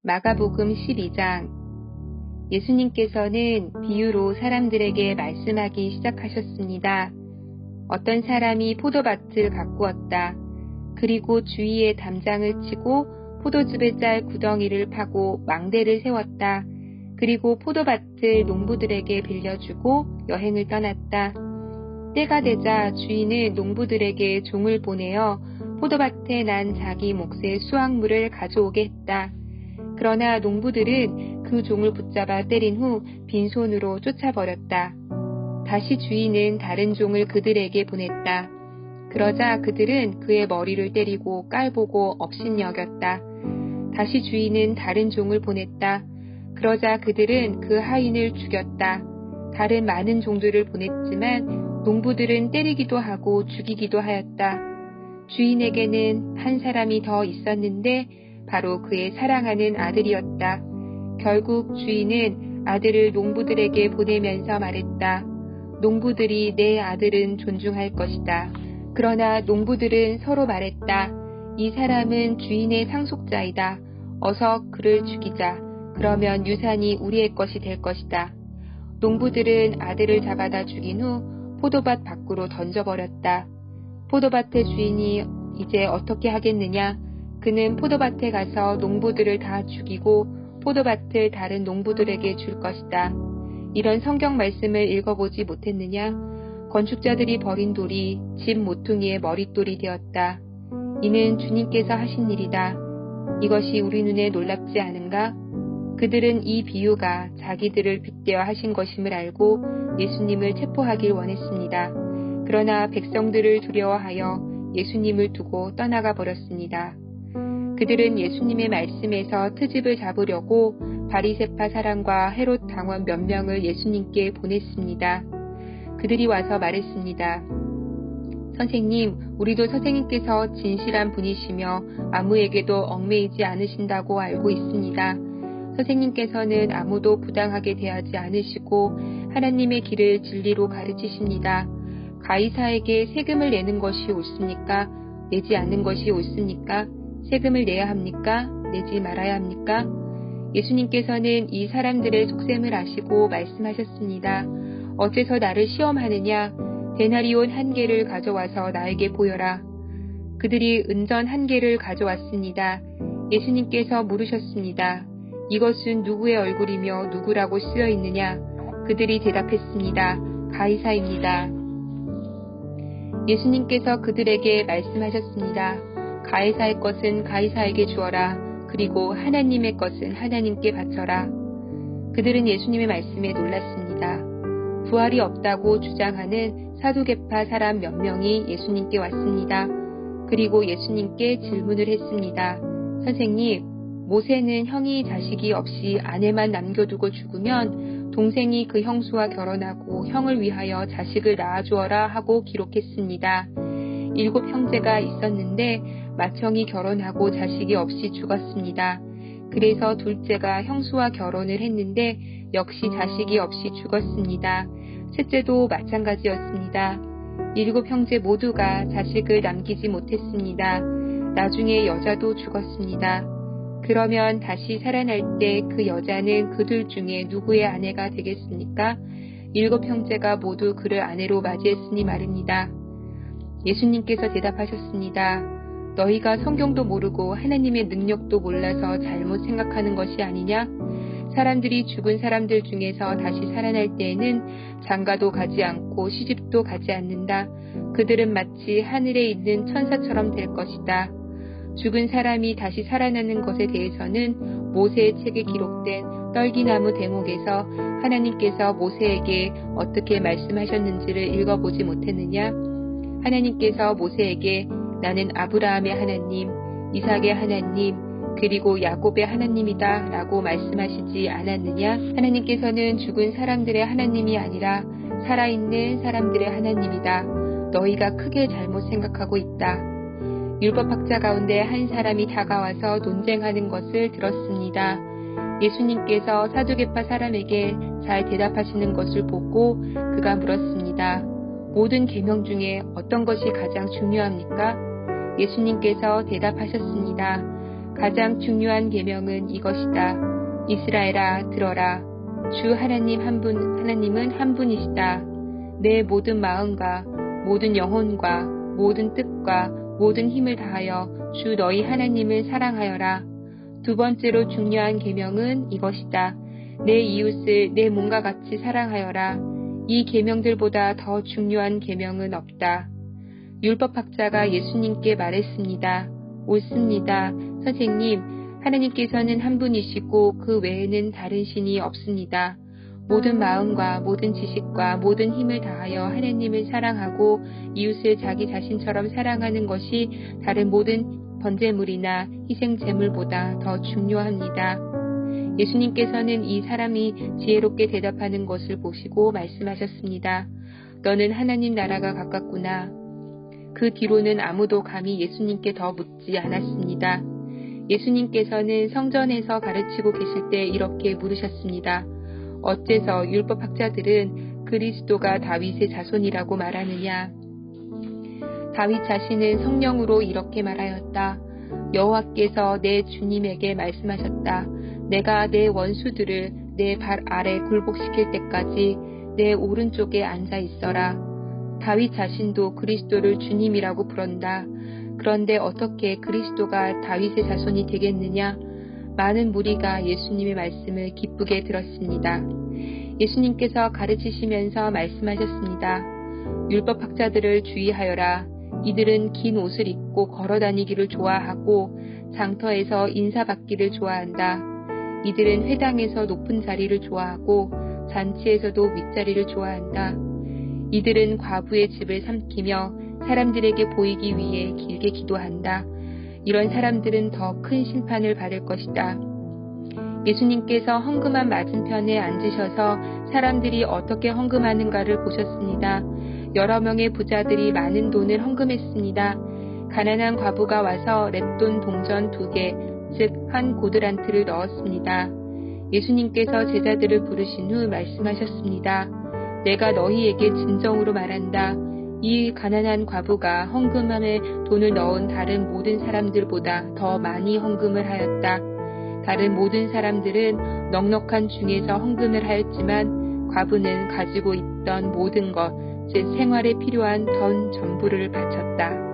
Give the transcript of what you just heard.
마가복음 12장. 예수님께서는 비유로 사람들에게 말씀하기 시작하셨습니다. 어떤 사람이 포도밭을 가꾸었다. 그리고 주위에 담장을 치고 포도즙에 짤 구덩이를 파고 망대를 세웠다. 그리고 포도밭을 농부들에게 빌려주고 여행을 떠났다. 때가 되자 주인은 농부들에게 종을 보내어 포도밭에 난 자기 몫의 수확물을 가져오게 했다. 그러나 농부들은 그 종을 붙잡아 때린 후 빈손으로 쫓아버렸다. 다시 주인은 다른 종을 그들에게 보냈다. 그러자 그들은 그의 머리를 때리고 깔보고 업신여겼다. 다시 주인은 다른 종을 보냈다. 그러자 그들은 그 하인을 죽였다. 다른 많은 종들을 보냈지만 농부들은 때리기도 하고 죽이기도 하였다. 주인에게는 한 사람이 더 있었는데 바로 그의 사랑하는 아들이었다. 결국 주인은 아들을 농부들에게 보내면서 말했다. 농부들이 내 아들은 존중할 것이다. 그러나 농부들은 서로 말했다. 이 사람은 주인의 상속자이다. 어서 그를 죽이자. 그러면 유산이 우리의 것이 될 것이다. 농부들은 아들을 잡아다 죽인 후 포도밭 밖으로 던져버렸다. 포도밭의 주인이 이제 어떻게 하겠느냐? 그는 포도밭에 가서 농부들을 다 죽이고 포도밭을 다른 농부들에게 줄 것이다. 이런 성경 말씀을 읽어보지 못했느냐? 건축자들이 버린 돌이 집 모퉁이의 머릿돌이 되었다. 이는 주님께서 하신 일이다. 이것이 우리 눈에 놀랍지 않은가? 그들은 이 비유가 자기들을 빗대어 하신 것임을 알고 예수님을 체포하길 원했습니다. 그러나 백성들을 두려워하여 예수님을 두고 떠나가 버렸습니다. 그들은 예수님의 말씀에서 트집을 잡으려고 바리새파 사람과 헤롯 당원 몇 명을 예수님께 보냈습니다. 그들이 와서 말했습니다. 선생님, 우리도 선생님께서 진실한 분이시며 아무에게도 얽매이지 않으신다고 알고 있습니다. 선생님께서는 아무도 부당하게 대하지 않으시고 하나님의 길을 진리로 가르치십니다. 가이사에게 세금을 내는 것이 옳습니까? 내지 않는 것이 옳습니까? 세금을 내야 합니까? 내지 말아야 합니까? 예수님께서는 이 사람들의 속셈을 아시고 말씀하셨습니다. 어째서 나를 시험하느냐? 데나리온 1개를 가져와서 나에게 보여라. 그들이 은전 1개를 가져왔습니다. 예수님께서 물으셨습니다. 이것은 누구의 얼굴이며 누구라고 쓰여 있느냐? 그들이 대답했습니다. 가이사입니다. 예수님께서 그들에게 말씀하셨습니다. 가이사의 것은 가이사에게 주어라. 그리고 하나님의 것은 하나님께 바쳐라. 그들은 예수님의 말씀에 놀랐습니다. 부활이 없다고 주장하는 사두개파 사람 몇 명이 예수님께 왔습니다. 그리고 예수님께 질문을 했습니다. 선생님, 모세는 형이 자식이 없이 아내만 남겨두고 죽으면 동생이 그 형수와 결혼하고 형을 위하여 자식을 낳아주어라 하고 기록했습니다. 7 형제가 있었는데 맏형이 결혼하고 자식이 없이 죽었습니다. 그래서 둘째가 형수와 결혼을 했는데 역시 자식이 없이 죽었습니다. 셋째도 마찬가지였습니다. 7 형제 모두가 자식을 남기지 못했습니다. 나중에 여자도 죽었습니다. 그러면 다시 살아날 때 그 여자는 그들 중에 누구의 아내가 되겠습니까? 7 형제가 모두 그를 아내로 맞이했으니 말입니다. 예수님께서 대답하셨습니다. 너희가 성경도 모르고 하나님의 능력도 몰라서 잘못 생각하는 것이 아니냐? 사람들이 죽은 사람들 중에서 다시 살아날 때에는 장가도 가지 않고 시집도 가지 않는다. 그들은 마치 하늘에 있는 천사처럼 될 것이다. 죽은 사람이 다시 살아나는 것에 대해서는 모세의 책에 기록된 떨기나무 대목에서 하나님께서 모세에게 어떻게 말씀하셨는지를 읽어보지 못했느냐? 하나님께서 모세에게 나는 아브라함의 하나님, 이삭의 하나님, 그리고 야곱의 하나님이다 라고 말씀하시지 않았느냐? 하나님께서는 죽은 사람들의 하나님이 아니라 살아있는 사람들의 하나님이다. 너희가 크게 잘못 생각하고 있다. 율법학자 가운데 한 사람이 다가와서 논쟁하는 것을 들었습니다. 예수님께서 사두개파 사람에게 잘 대답하시는 것을 보고 그가 물었습니다. 모든 계명 중에 어떤 것이 가장 중요합니까? 예수님께서 대답하셨습니다. 가장 중요한 계명은 이것이다. 이스라엘아 들어라. 주 하나님은 한 분이시다. 내 모든 마음과 모든 영혼과 모든 뜻과 모든 힘을 다하여 주 너희 하나님을 사랑하여라. 두 번째로 중요한 계명은 이것이다. 내 이웃을 내 몸과 같이 사랑하여라. 이 계명들보다 더 중요한 계명은 없다. 율법학자가 예수님께 말했습니다. 옳습니다. 선생님, 하나님께서는 한 분이시고 그 외에는 다른 신이 없습니다. 모든 마음과 모든 지식과 모든 힘을 다하여 하나님을 사랑하고 이웃을 자기 자신처럼 사랑하는 것이 다른 모든 번제물이나 희생 제물보다 더 중요합니다. 예수님께서는 이 사람이 지혜롭게 대답하는 것을 보시고 말씀하셨습니다. 너는 하나님 나라가 가깝구나. 그 뒤로는 아무도 감히 예수님께 더 묻지 않았습니다. 예수님께서는 성전에서 가르치고 계실 때 이렇게 물으셨습니다. 어째서 율법학자들은 그리스도가 다윗의 자손이라고 말하느냐? 다윗 자신은 성령으로 이렇게 말하였다. 여호와께서 내 주님에게 말씀하셨다. 내가 내 원수들을 내 발 아래 굴복시킬 때까지 내 오른쪽에 앉아 있어라. 다윗 자신도 그리스도를 주님이라고 부른다. 그런데 어떻게 그리스도가 다윗의 자손이 되겠느냐? 많은 무리가 예수님의 말씀을 기쁘게 들었습니다. 예수님께서 가르치시면서 말씀하셨습니다. 율법학자들을 주의하여라. 이들은 긴 옷을 입고 걸어다니기를 좋아하고 장터에서 인사받기를 좋아한다. 이들은 회당에서 높은 자리를 좋아하고 잔치에서도 윗자리를 좋아한다. 이들은 과부의 집을 삼키며 사람들에게 보이기 위해 길게 기도한다. 이런 사람들은 더 큰 심판을 받을 것이다. 예수님께서 헌금함 맞은편에 앉으셔서 사람들이 어떻게 헌금하는가를 보셨습니다. 여러 명의 부자들이 많은 돈을 헌금했습니다. 가난한 과부가 와서 랩돈 동전 2개, 즉 한 고드란트를 넣었습니다. 예수님께서 제자들을 부르신 후 말씀하셨습니다. 내가 너희에게 진정으로 말한다. 이 가난한 과부가 헌금함에 돈을 넣은 다른 모든 사람들보다 더 많이 헌금을 하였다. 다른 모든 사람들은 넉넉한 중에서 헌금을 하였지만 과부는 가지고 있던 모든 것, 즉 생활에 필요한 전 전부를 바쳤다.